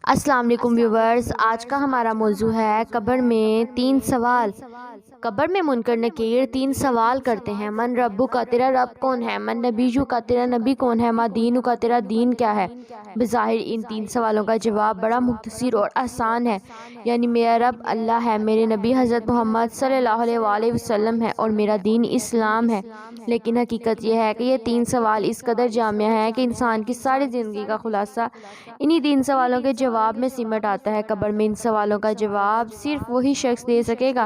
السلام علیکم ویورز، آج کا ہمارا موضوع ہے قبر میں 3 سوال۔ قبر میں منکر نکیر 3 سوال کرتے ہیں: من ربو کا، تیرا رب کون ہے؟ من نبیو کا، تیرا نبی کون ہے؟ ما دینو کا، تیرا دین کیا ہے؟ بظاہر ان 3 سوالوں کا جواب بڑا مختصر اور آسان ہے، یعنی میرا رب اللہ ہے، میرے نبی حضرت محمد صلی اللہ علیہ وآلہ وسلم ہے اور میرا دین اسلام ہے۔ لیکن حقیقت یہ ہے کہ یہ 3 سوال اس قدر جامع ہیں کہ انسان کی ساری زندگی کا خلاصہ انہی 3 سوالوں کے جواب میں سمٹ آتا ہے۔ قبر میں ان سوالوں کا جواب صرف وہی شخص دے سکے گا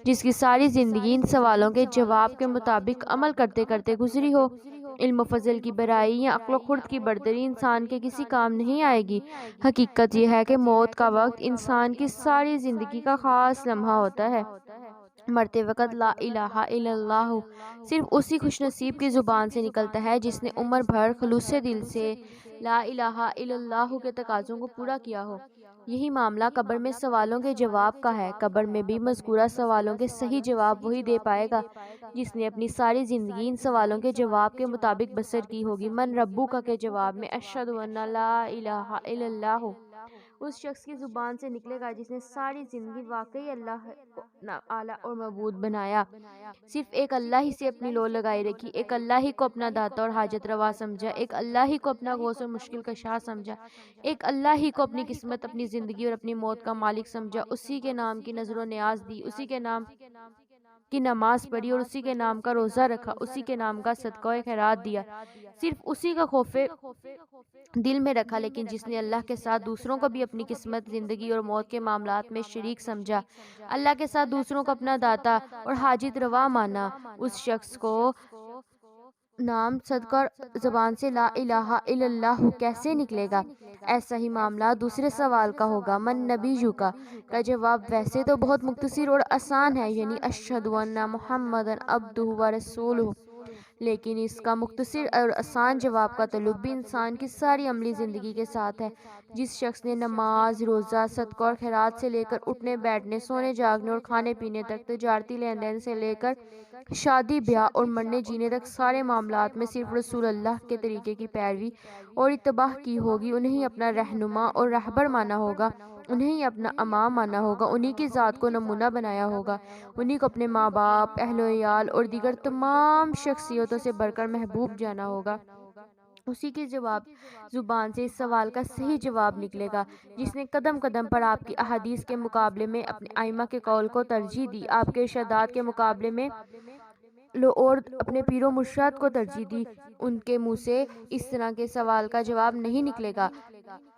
جس کی ساری زندگی ان سوالوں کے جواب کے مطابق عمل کرتے کرتے گزری ہو۔ علم و فضل کی بڑائی یا عقل و خرد کی برتری انسان کے کسی کام نہیں آئے گی۔ حقیقت یہ ہے کہ موت کا وقت انسان کی ساری زندگی کا خاص لمحہ ہوتا ہے۔ مرتے وقت لا الہ الا اللہ صرف اسی خوش نصیب کی زبان سے نکلتا ہے جس نے عمر بھر خلوص دل سے لا الہ الا اللہ کے تقاضوں کو پورا کیا ہو۔ یہی معاملہ قبر میں سوالوں کے جواب کا ہے۔ قبر میں بھی مذکورہ سوالوں کے صحیح جواب وہی دے پائے گا جس نے اپنی ساری زندگی ان سوالوں کے جواب کے مطابق بسر کی ہوگی۔ من ربو کا کے جواب میں اشہد ان لا الہ الا اللہ اس شخص کی زبان سے نکلے گا جس نے ساری زندگی واقعی اللہ کو اپنا اعلیٰ اور معبود بنایا، صرف ایک اللہ ہی سے اپنی لو لگائی رکھی، ایک اللہ ہی کو اپنا داتا اور حاجت روا سمجھا، ایک اللہ ہی کو اپنا غوث اور مشکل کشا سمجھا، ایک اللہ ہی کو اپنی قسمت، اپنی زندگی اور اپنی موت کا مالک سمجھا، اسی کے نام کی نظر و نیاز دی، اسی کے نام کی نماز پڑھی اور اسی کے نام کا روزہ رکھا، اسی کے نام کا صدقہ و خیرات دیا، صرف اسی کا خوف دل میں رکھا، لیکن جس نے اللہ کے ساتھ دوسروں کو بھی اپنی قسمت، زندگی اور موت کے معاملات میں شریک سمجھا، اللہ کے ساتھ دوسروں کو اپنا داتا اور حاجت روا مانا، اس شخص کو نام صدقہ اور زبان سے لا الہ الا اللہ کیسے نکلے گا؟ ایسا ہی معاملہ دوسرے سوال کا ہوگا: من نبیو کا جواب ویسے تو بہت مختصر اور آسان ہے، یعنی اشہد ان محمدً عبدہ و رسولہ، لیکن اس کا مختصر اور آسان جواب کا تعلق بھی انسان کی ساری عملی زندگی کے ساتھ ہے۔ جس شخص نے نماز، روزہ، صدقہ اور خیرات سے لے کر اٹھنے بیٹھنے، سونے جاگنے اور کھانے پینے تک، تجارتی لین دین سے لے کر شادی بیاہ اور مرنے جینے تک سارے معاملات میں صرف رسول اللہ کے طریقے کی پیروی اور اتباع کی ہوگی، انہیں اپنا رہنما اور رہبر مانا ہوگا، انہیں اپنا امام مانا ہوگا، انہی کی ذات کو نمونہ بنایا ہوگا، انہی کو اپنے ماں باپ، اہل و عیال اور دیگر تمام شخصیتوں سے بڑھ کر محبوب جانا ہوگا، اسی کی زبان سے اس سوال کا صحیح جواب نکلے گا جس نے قدم قدم پر آپ کی احادیث کے مقابلے میں اپنے ائمہ کے قول کو ترجیح دی، آپ کے ارشادات کے مقابلے میں اور اپنے پیر و مرشد کو ترجیح دی۔ ان کے منہ سے اس طرح کے سوال کا جواب نہیں نکلے گا۔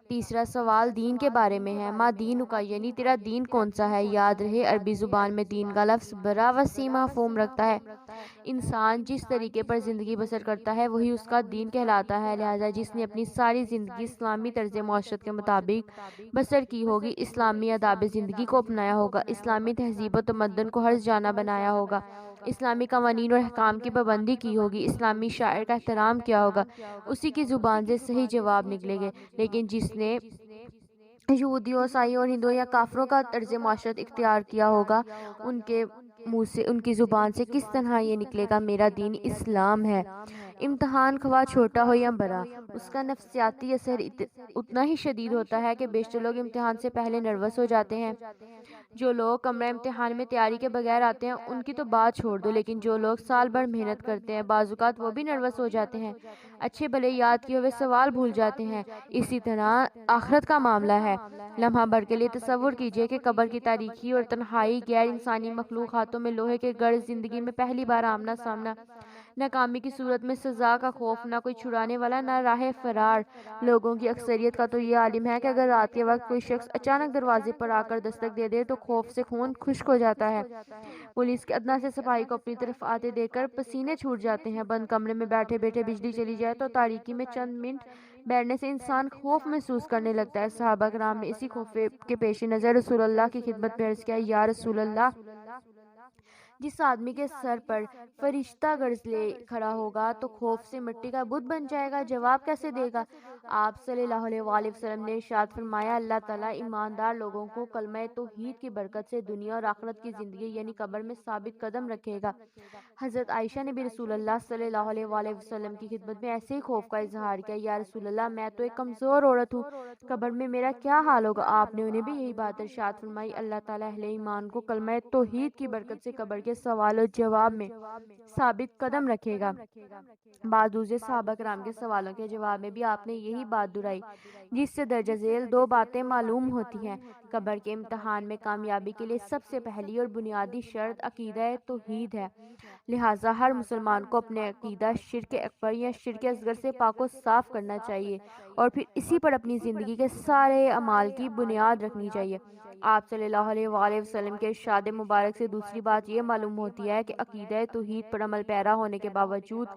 تیسرا سوال دین کے بارے میں ہے: ما دینو کا، یعنی تیرا دین کون سا ہے؟ یاد رہے عربی زبان میں دین کا لفظ بڑا وسیع مفہوم رکھتا ہے۔ انسان جس طریقے پر زندگی بسر کرتا ہے وہی اس کا دین کہلاتا ہے، لہذا جس نے اپنی ساری زندگی اسلامی طرز معاشرت کے مطابق بسر کی ہوگی، اسلامی آداب زندگی کو اپنایا ہوگا، اسلامی تہذیب و تمدن کو ہر جانہ بنایا ہوگا، اسلامی قوانین اور احکام کی پابندی کی ہوگی، اسلامی شاعر کا احترام کیا ہوگا، اسی کی زبان سے صحیح جواب نکلے گے۔ لیکن جس نے یہودیوں، عیسائیوں اور ہندوؤں یا کافروں کا طرز معاشرت اختیار کیا ہوگا، ان کے منہ سے، ان کی زبان سے کس طرح یہ نکلے گا: میرا دین اسلام ہے۔ امتحان خواہ چھوٹا ہو یا بڑا، اس کا نفسیاتی اثر اتنا ہی شدید ہوتا ہے کہ بیشتر لوگ امتحان سے پہلے نروس ہو جاتے ہیں۔ جو لوگ کمرہ امتحان میں تیاری کے بغیر آتے ہیں ان کی تو بات چھوڑ دو، لیکن جو لوگ سال بھر محنت کرتے ہیں بعض اوقات وہ بھی نروس ہو جاتے ہیں، اچھے بھلے یاد کیے ہوئے سوال بھول جاتے ہیں۔ اسی طرح آخرت کا معاملہ ہے۔ لمحہ بھر کے لیے تصور کیجئے کہ قبر کی تاریکی اور تنہائی، غیر انسانی مخلوقاتوں میں لوہے کے گڑھ، زندگی میں پہلی بار آمنا سامنا، ناکامی کی صورت میں سزا کا خوف، نہ کوئی چھڑانے والا، نہ راہ فرار۔ لوگوں کی اکثریت کا تو یہ عالم ہے کہ اگر رات کے وقت کوئی شخص اچانک دروازے پر آ کر دستک دے دے تو خوف سے خون خشک ہو جاتا ہے، پولیس کے ادنیٰ سے سپاہی کو اپنی طرف آتے دیکھ کر پسینے چھوٹ جاتے ہیں، بند کمرے میں بیٹھے بیٹھے بجلی چلی جائے تو تاریکی میں چند منٹ بیٹھنے سے انسان خوف محسوس کرنے لگتا ہے۔ صحابہ کرام نے اسی خوف کے پیش نظر رسول اللہ کی خدمت میں عرض کیا: یا رسول اللہ، جس آدمی کے سر پر فرشتہ گرز لے کھڑا ہوگا تو خوف سے مٹی کا بت بن جائے گا، جواب کیسے دے گا؟ آپ صلی اللہ علیہ وآلہ وسلم نے ارشاد فرمایا، اللہ تعالیٰ ایماندار لوگوں کو کلمہ توحید کی برکت سے دنیا اور آخرت کی زندگی یعنی قبر میں ثابت قدم رکھے گا۔ حضرت عائشہ نے بھی رسول اللہ صلی اللہ علیہ وآلہ وسلم کی خدمت میں ایسے ہی خوف کا اظہار کیا، یا رسول اللہ میں تو ایک کمزور عورت ہوں، قبر میں میرا کیا حال ہوگا؟ آپ نے انہیں بھی یہی بات ارشاد فرمائی، اللہ تعالیٰ اہل ایمان کو کلمہ توحید کی برکت سے قبر کے سوال و جواب میں ثابت قدم رکھے گا۔ بعض دوسرے صحابہ کرام کے سوالوں کے جواب میں بھی آپ نے یہی بات دہرائی، جس سے درجہ ذیل دو باتیں معلوم ہوتی ہیں۔ قبر کے امتحان میں کامیابی کے لیے سب سے پہلی اور بنیادی شرط عقیدہ توحید ہے، لہٰذا ہر مسلمان کو اپنے عقیدہ شرک اکبر یا شرک اصغر سے پاک و صاف کرنا چاہیے اور پھر اسی پر اپنی زندگی کے سارے اعمال کی بنیاد رکھنی چاہیے۔ آپ صلی اللہ علیہ وآلہ وسلم کے ارشاد مبارک سے دوسری بات یہ معلوم ہوتی ہے کہ عقیدہ توحید پر عمل پیرا ہونے کے باوجود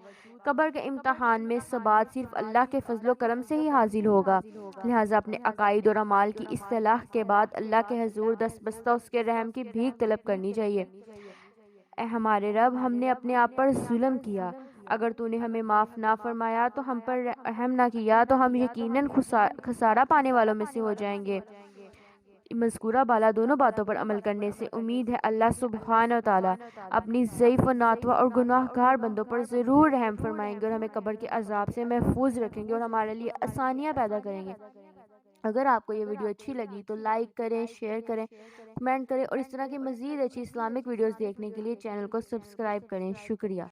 قبر کے امتحان میں ثبات صرف اللہ کے فضل و کرم سے ہی حاصل ہوگا، لہٰذا اپنے عقائد اور اعمال کی اصلاح کے بعد اللہ کے حضور دست بستہ اس کے رحم کی بھیک طلب کرنی چاہیے۔ اے ہمارے رب، ہم نے اپنے آپ پر ظلم کیا، اگر تو نے ہمیں معاف نہ فرمایا تو ہم پر رحم نہ کیا تو ہم یقیناً خسارہ پانے والوں میں سے ہو جائیں گے۔ مذکورہ بالا دونوں باتوں پر عمل کرنے سے امید ہے اللہ سبحانہ و تعالیٰ اپنی ضعیف و ناتوہ اور گناہ گار بندوں پر ضرور رحم فرمائیں گے اور ہمیں قبر کے عذاب سے محفوظ رکھیں گے اور ہمارے لیے آسانیاں پیدا کریں گے۔ اگر آپ کو یہ ویڈیو اچھی لگی تو لائک کریں، شیئر کریں، کمنٹ کریں اور اس طرح کی مزید اچھی اسلامک ویڈیوز دیکھنے کے لیے چینل کو سبسکرائب کریں۔ شکریہ۔